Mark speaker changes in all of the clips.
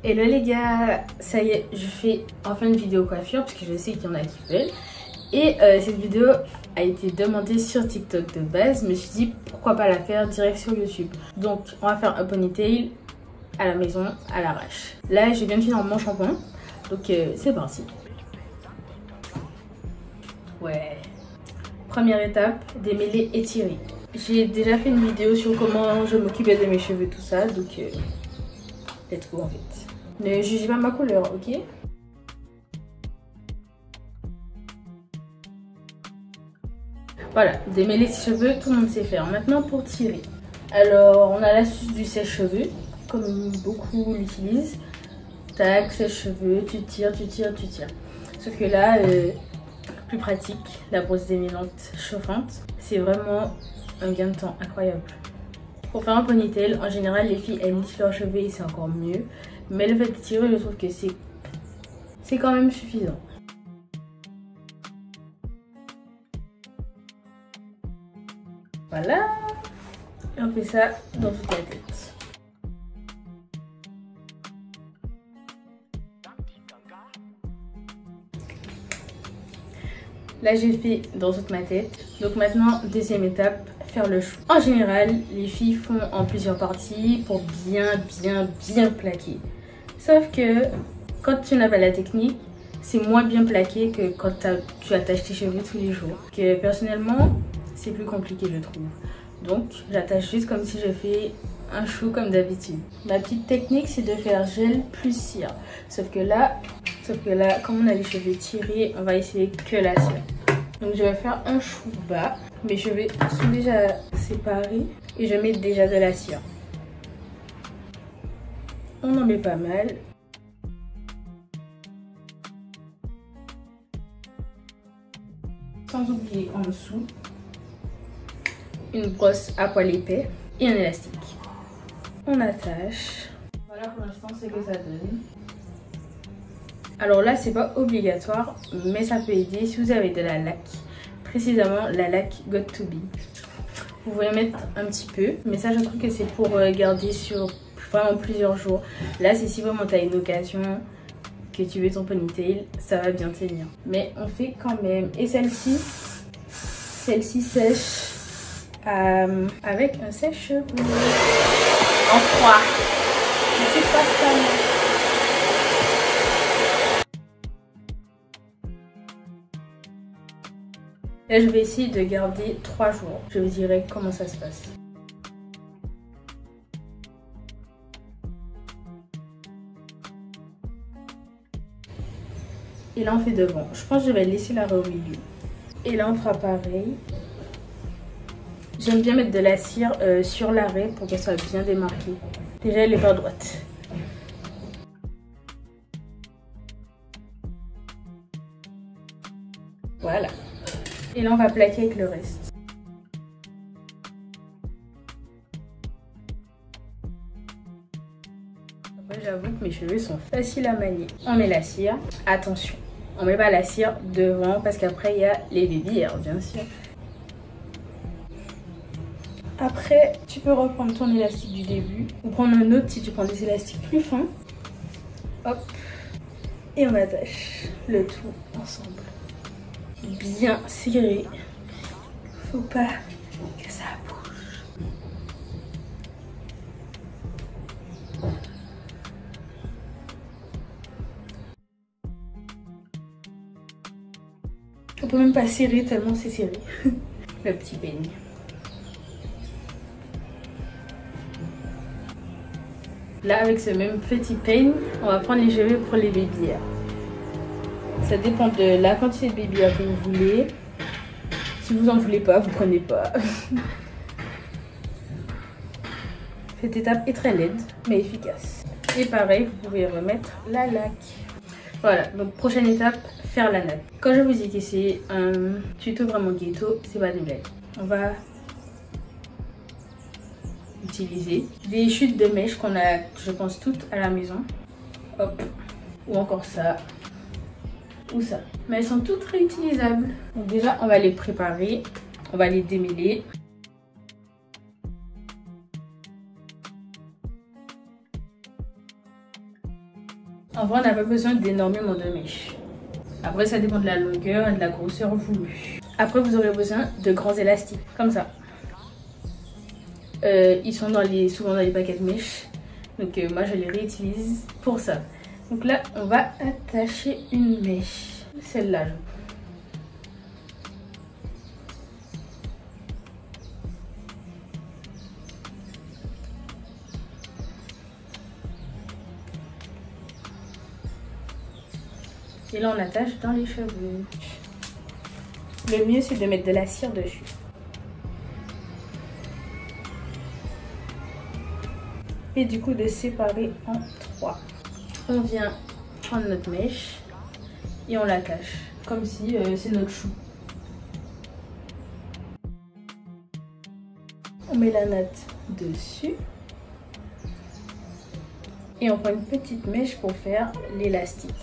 Speaker 1: Hello les gars, ça y est, je fais enfin une vidéo coiffure parce que je sais qu'il y en a qui veulent. Et cette vidéo a été demandée sur TikTok de base, mais je me suis dit pourquoi pas la faire direct sur YouTube. Donc on va faire un ponytail à la maison, à l'arrache. Là je viens de finir mon shampoing, donc c'est parti. Ouais. Première étape, démêler et tirer. J'ai déjà fait une vidéo sur comment je m'occupais de mes cheveux, tout ça, donc let's go en fait. Ne jugez pas ma couleur, ok? Voilà, démêler ses cheveux, tout le monde sait faire. Maintenant pour tirer. Alors on a l'astuce du sèche-cheveux, comme beaucoup l'utilisent. Tac, sèche-cheveux, tu tires, tu tires, tu tires. Sauf que là, plus pratique, la brosse démêlante chauffante, c'est vraiment un gain de temps incroyable. Pour faire un ponytail, en général, les filles elles lissent leurs cheveux et c'est encore mieux. Mais le fait de tirer, je trouve que c'est quand même suffisant. Voilà. Et on fait ça dans toute la tête. Là, j'ai fait dans toute ma tête. Donc maintenant, deuxième étape, faire le chou. En général, les filles font en plusieurs parties pour bien plaquer. Sauf que quand tu n'as pas la technique, c'est moins bien plaqué que quand tu attaches tes cheveux tous les jours. Que personnellement, c'est plus compliqué je trouve. Donc j'attache juste comme si je fais un chou comme d'habitude. Ma petite technique c'est de faire gel plus cire. Sauf que là, comme on a les cheveux tirés, on va essayer que la cire. Donc je vais faire un chou bas. Mes cheveux sont déjà séparés et je mets déjà de la cire. On en met pas mal. Sans oublier en dessous une brosse à poil épais et un élastique. On attache. Voilà pour l'instant c'est que ça donne. Alors là c'est pas obligatoire mais ça peut aider si vous avez de la laque. Précisément la laque Got2b. Vous pouvez mettre un petit peu mais ça je trouve que c'est pour garder sur vraiment plusieurs jours. Là c'est si vraiment tu as une occasion que tu veux ton ponytail, ça va bien tenir. Mais on fait quand même. Et celle-ci sèche avec un sèche-cheveux en froid. C'est pas ça. Là je vais essayer de garder 3 jours. Je vous dirai comment ça se passe. Et là on fait devant. Je pense que je vais laisser l'arrêt au milieu. Et là on fera pareil. J'aime bien mettre de la cire sur l'arrêt pour qu'elle soit bien démarquée. Déjà elle est pas droite. Voilà. Et là on va plaquer avec le reste. J'avoue que mes cheveux sont faciles à manier. On met la cire. Attention, on met pas la cire devant parce qu'après il y a les baby hairs bien sûr. Après, tu peux reprendre ton élastique du début ou prendre un autre si tu prends des élastiques plus fins. Hop. Et on attache le tout ensemble. Bien serré. Faut pas que ça bouge. On peut même pas serrer tellement c'est serré. Le petit peigne. Là avec ce même petit peigne, on va prendre les cheveux pour les baby hairs. Ça dépend de la quantité de baby hairs que vous voulez. Si vous en voulez pas, vous prenez pas. Cette étape est très laide mais efficace. Et pareil, vous pouvez remettre la laque. Voilà, donc prochaine étape, faire la nappe. Quand je vous dis que c'est un tuto vraiment ghetto, c'est pas des blagues. On va utiliser des chutes de mèche qu'on a, je pense, toutes à la maison. hop, ou encore ça, ou ça. Mais elles sont toutes réutilisables. Donc déjà, on va les préparer, on va les démêler. En vrai, on n'a pas besoin d'énormément de mèches. Après, ça dépend de la longueur et de la grosseur voulue. Après, vous aurez besoin de grands élastiques, comme ça. Ils sont souvent dans les paquets de mèches. Donc moi, je les réutilise pour ça. Donc là, on va attacher une mèche. Celle-là. Et là, on attache dans les cheveux. Le mieux, c'est de mettre de la cire dessus. Et du coup, de séparer en 3. On vient prendre notre mèche et on l'attache. Comme si c'est notre chou. On met la natte dessus. Et on prend une petite mèche pour faire l'élastique.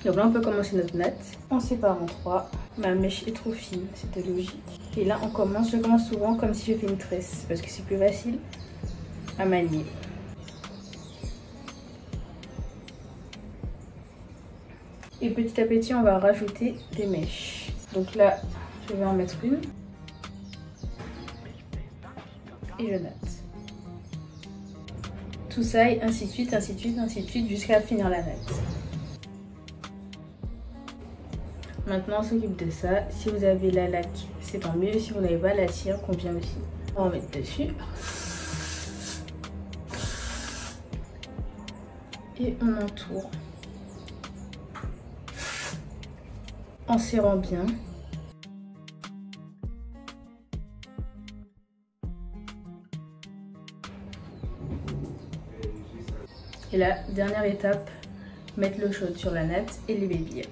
Speaker 1: Donc là, on peut commencer notre natte. On sépare en 3. Ma mèche est trop fine, c'était logique. Et là, je commence souvent comme si je fais une tresse. Parce que c'est plus facile à manier. Et petit à petit, on va rajouter des mèches. Donc là, je vais en mettre une. Et je natte. Tout ça et ainsi de suite, ainsi de suite, ainsi de suite, jusqu'à finir la natte. Maintenant, on s'occupe de ça. Si vous avez la laque, c'est tant mieux. Si vous n'avez pas, la cire convient aussi. On va mettre dessus. Et on entoure. En serrant bien. Et la dernière étape, mettre l'eau chaude sur la natte et les bébés.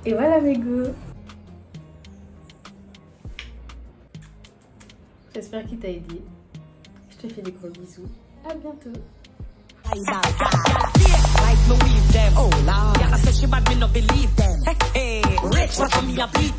Speaker 1: Et voilà mes goûts. J'espère qu'il t'a aidé. Je te fais des gros bisous. À bientôt. Like Louise them, oh Lord. Yeah, I said she bad, me no believe them. Hey, rich, what me a beat